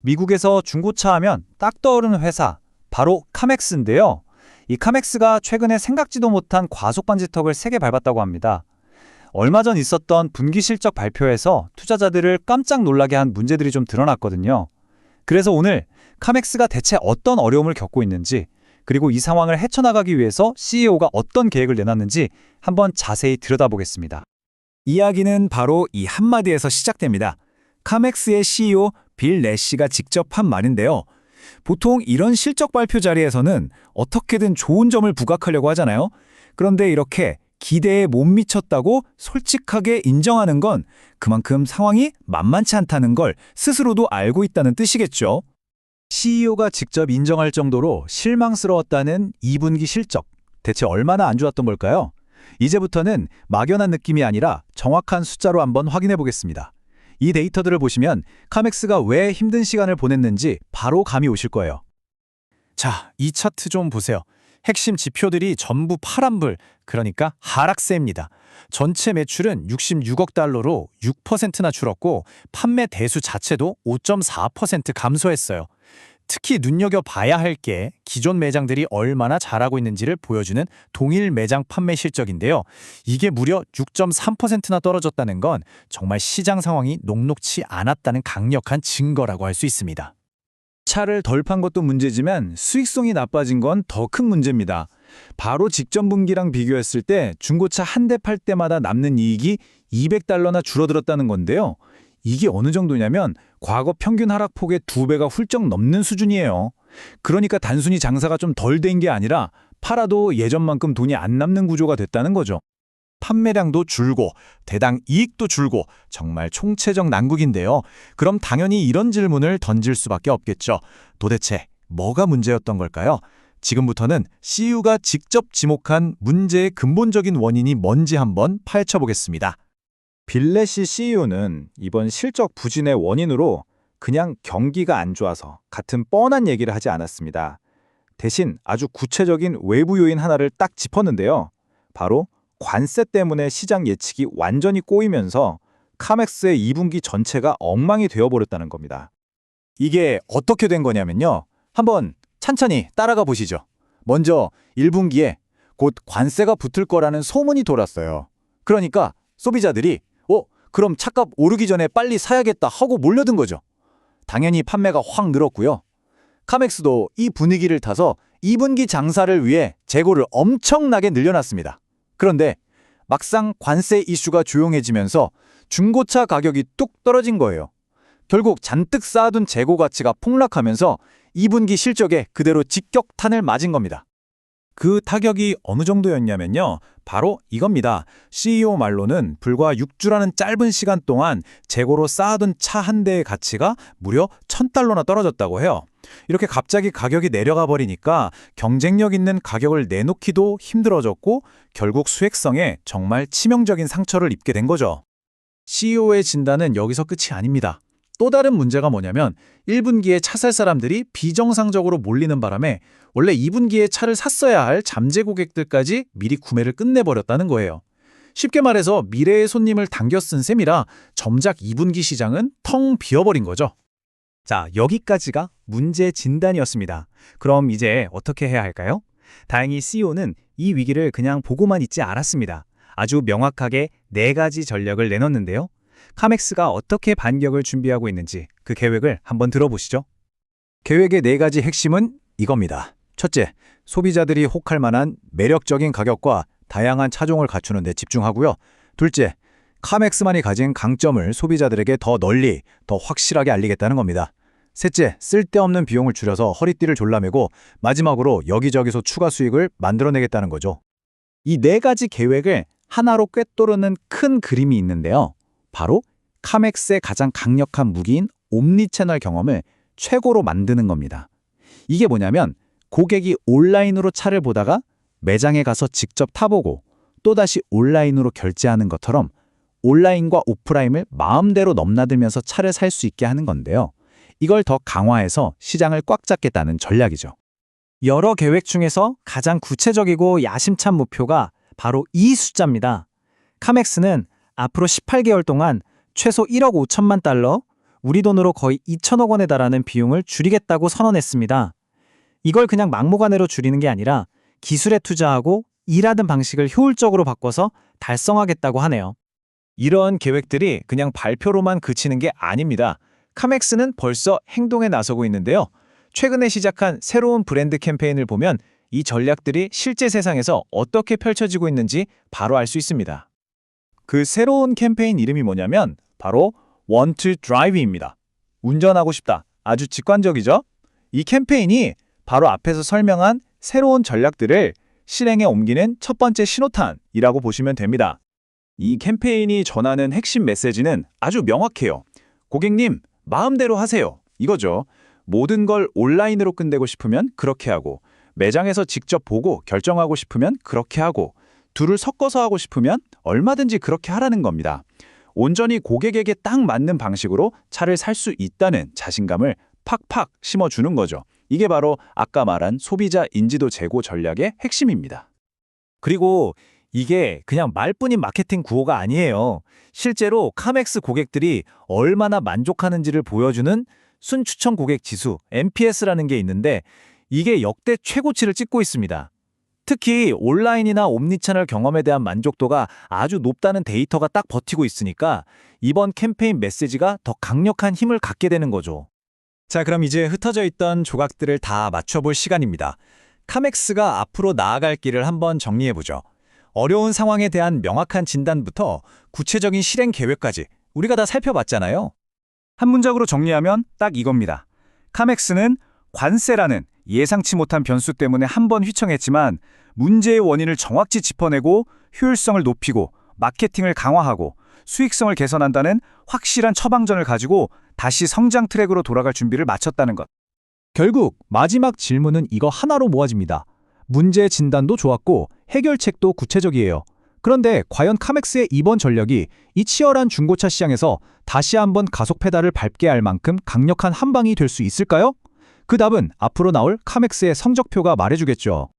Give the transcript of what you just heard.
미국에서 중고차 하면 딱 떠오르는 회사, 바로 카맥스인데요. 이 카맥스가 최근에 생각지도 못한 과속방지턱을 3개 밟았다고 합니다. 얼마 전 있었던 분기 실적 발표에서 투자자들을 깜짝 놀라게 한 문제들이 좀 드러났거든요. 그래서 오늘 카맥스가 대체 어떤 어려움을 겪고 있는지, 그리고 이 상황을 헤쳐나가기 위해서 CEO가 어떤 계획을 내놨는지 한번 자세히 들여다보겠습니다. 이야기는 바로 이 한마디에서 시작됩니다. 카맥스의 CEO 빌 내시가 직접 한 말인데요. 보통 이런 실적 발표 자리에서는 어떻게든 좋은 점을 부각하려고 하잖아요. 그런데 이렇게 기대에 못 미쳤다고 솔직하게 인정하는 건 그만큼 상황이 만만치 않다는 걸 스스로도 알고 있다는 뜻이겠죠. CEO가 직접 인정할 정도로 실망스러웠다는 2분기 실적. 대체 얼마나 안 좋았던 걸까요? 이제부터는 막연한 느낌이 아니라 정확한 숫자로 한번 확인해 보겠습니다. 이 데이터들을 보시면 카맥스가 왜 힘든 시간을 보냈는지 바로 감이 오실 거예요. 자, 이 차트 좀 보세요. 핵심 지표들이 전부 파란불, 그러니까 하락세입니다. 전체 매출은 66억 달러로 6%나 줄었고 판매 대수 자체도 5.4% 감소했어요. 특히 눈여겨봐야 할 게 기존 매장들이 얼마나 잘하고 있는지를 보여주는 동일 매장 판매 실적인데요. 이게 무려 6.3%나 떨어졌다는 건 정말 시장 상황이 녹록치 않았다는 강력한 증거라고 할 수 있습니다. 차를 덜 판 것도 문제지만 수익성이 나빠진 건 더 큰 문제입니다. 바로 직전 분기랑 비교했을 때 중고차 한 대 팔 때마다 남는 이익이 200달러나 줄어들었다는 건데요. 이게 어느 정도냐면 과거 평균 하락폭의 2배가 훌쩍 넘는 수준이에요. 그러니까 단순히 장사가 좀 덜 된 게 아니라 팔아도 예전만큼 돈이 안 남는 구조가 됐다는 거죠. 판매량도 줄고 대당 이익도 줄고 정말 총체적 난국인데요. 그럼 당연히 이런 질문을 던질 수밖에 없겠죠. 도대체 뭐가 문제였던 걸까요? 지금부터는 CEO가 직접 지목한 문제의 근본적인 원인이 뭔지 한번 파헤쳐보겠습니다. 빌레시 CEO는 이번 실적 부진의 원인으로 그냥 경기가 안 좋아서 같은 뻔한 얘기를 하지 않았습니다. 대신 아주 구체적인 외부 요인 하나를 딱 짚었는데요. 바로 관세 때문에 시장 예측이 완전히 꼬이면서 카맥스의 2분기 전체가 엉망이 되어버렸다는 겁니다. 이게 어떻게 된 거냐면요. 한번 찬찬히 따라가 보시죠. 먼저 1분기에 곧 관세가 붙을 거라는 소문이 돌았어요. 그러니까 소비자들이 그럼 차값 오르기 전에 빨리 사야겠다 하고 몰려든 거죠. 당연히 판매가 확 늘었고요. 카맥스도 이 분위기를 타서 2분기 장사를 위해 재고를 엄청나게 늘려놨습니다. 그런데 막상 관세 이슈가 조용해지면서 중고차 가격이 뚝 떨어진 거예요. 결국 잔뜩 쌓아둔 재고 가치가 폭락하면서 2분기 실적에 그대로 직격탄을 맞은 겁니다. 그 타격이 어느 정도였냐면요. 바로 이겁니다. CEO 말로는 불과 6주라는 짧은 시간 동안 재고로 쌓아둔 차 한 대의 가치가 무려 $1,000나 떨어졌다고 해요. 이렇게 갑자기 가격이 내려가 버리니까 경쟁력 있는 가격을 내놓기도 힘들어졌고 결국 수익성에 정말 치명적인 상처를 입게 된 거죠. CEO의 진단은 여기서 끝이 아닙니다. 또 다른 문제가 뭐냐면 1분기에 차 살 사람들이 비정상적으로 몰리는 바람에 원래 2분기에 차를 샀어야 할 잠재 고객들까지 미리 구매를 끝내버렸다는 거예요. 쉽게 말해서 미래의 손님을 당겨 쓴 셈이라 정작 2분기 시장은 텅 비어버린 거죠. 자, 여기까지가 문제 진단이었습니다. 그럼 이제 어떻게 해야 할까요? 다행히 CEO는 이 위기를 그냥 보고만 있지 않았습니다. 아주 명확하게 4가지 전략을 내놨는데요. 카맥스가 어떻게 반격을 준비하고 있는지 그 계획을 한번 들어보시죠. 계획의 4가지 핵심은 이겁니다. 첫째, 소비자들이 혹할 만한 매력적인 가격과 다양한 차종을 갖추는 데 집중하고요. 둘째, 카맥스만이 가진 강점을 소비자들에게 더 널리, 더 확실하게 알리겠다는 겁니다. 셋째, 쓸데없는 비용을 줄여서 허리띠를 졸라매고 마지막으로 여기저기서 추가 수익을 만들어내겠다는 거죠. 이 4가지 계획을 하나로 꿰뚫는 큰 그림이 있는데요. 바로 카맥스의 가장 강력한 무기인 옴니채널 경험을 최고로 만드는 겁니다. 이게 뭐냐면 고객이 온라인으로 차를 보다가 매장에 가서 직접 타보고 또다시 온라인으로 결제하는 것처럼 온라인과 오프라인을 마음대로 넘나들면서 차를 살 수 있게 하는 건데요. 이걸 더 강화해서 시장을 꽉 잡겠다는 전략이죠. 여러 계획 중에서 가장 구체적이고 야심찬 목표가 바로 이 숫자입니다. 카맥스는 앞으로 18개월 동안 최소 1억 5천만 달러, 우리 돈으로 거의 2천억 원에 달하는 비용을 줄이겠다고 선언했습니다. 이걸 그냥 막무가내로 줄이는 게 아니라 기술에 투자하고 일하던 방식을 효율적으로 바꿔서 달성하겠다고 하네요. 이런 계획들이 그냥 발표로만 그치는 게 아닙니다. 카맥스는 벌써 행동에 나서고 있는데요. 최근에 시작한 새로운 브랜드 캠페인을 보면 이 전략들이 실제 세상에서 어떻게 펼쳐지고 있는지 바로 알 수 있습니다. 그 새로운 캠페인 이름이 뭐냐면 바로 Want to Drive입니다. 운전하고 싶다. 아주 직관적이죠? 이 캠페인이 바로 앞에서 설명한 새로운 전략들을 실행에 옮기는 첫 번째 신호탄이라고 보시면 됩니다. 이 캠페인이 전하는 핵심 메시지는 아주 명확해요. 고객님, 마음대로 하세요. 이거죠. 모든 걸 온라인으로 끝내고 싶으면 그렇게 하고, 매장에서 직접 보고 결정하고 싶으면 그렇게 하고, 둘을 섞어서 하고 싶으면 얼마든지 그렇게 하라는 겁니다. 온전히 고객에게 딱 맞는 방식으로 차를 살 수 있다는 자신감을 팍팍 심어주는 거죠. 이게 바로 아까 말한 소비자 인지도 제고 전략의 핵심입니다. 그리고 이게 그냥 말뿐인 마케팅 구호가 아니에요. 실제로 카맥스 고객들이 얼마나 만족하는지를 보여주는 순추천 고객 지수, NPS라는 게 있는데 이게 역대 최고치를 찍고 있습니다. 특히 온라인이나 옴니채널 경험에 대한 만족도가 아주 높다는 데이터가 딱 버티고 있으니까 이번 캠페인 메시지가 더 강력한 힘을 갖게 되는 거죠. 자, 그럼 이제 흩어져 있던 조각들을 다 맞춰볼 시간입니다. 카맥스가 앞으로 나아갈 길을 한번 정리해보죠. 어려운 상황에 대한 명확한 진단부터 구체적인 실행 계획까지 우리가 다 살펴봤잖아요. 한 문장으로 정리하면 딱 이겁니다. 카맥스는 관세라는 예상치 못한 변수 때문에 한 번 휘청했지만 문제의 원인을 정확히 짚어내고 효율성을 높이고 마케팅을 강화하고 수익성을 개선한다는 확실한 처방전을 가지고 다시 성장 트랙으로 돌아갈 준비를 마쳤다는 것. 결국 마지막 질문은 이거 하나로 모아집니다. 문제 진단도 좋았고 해결책도 구체적이에요. 그런데 과연 카맥스의 이번 전략이 이 치열한 중고차 시장에서 다시 한번 가속 페달을 밟게 할 만큼 강력한 한 방이 될 수 있을까요? 그 답은 앞으로 나올 카맥스의 성적표가 말해주겠죠.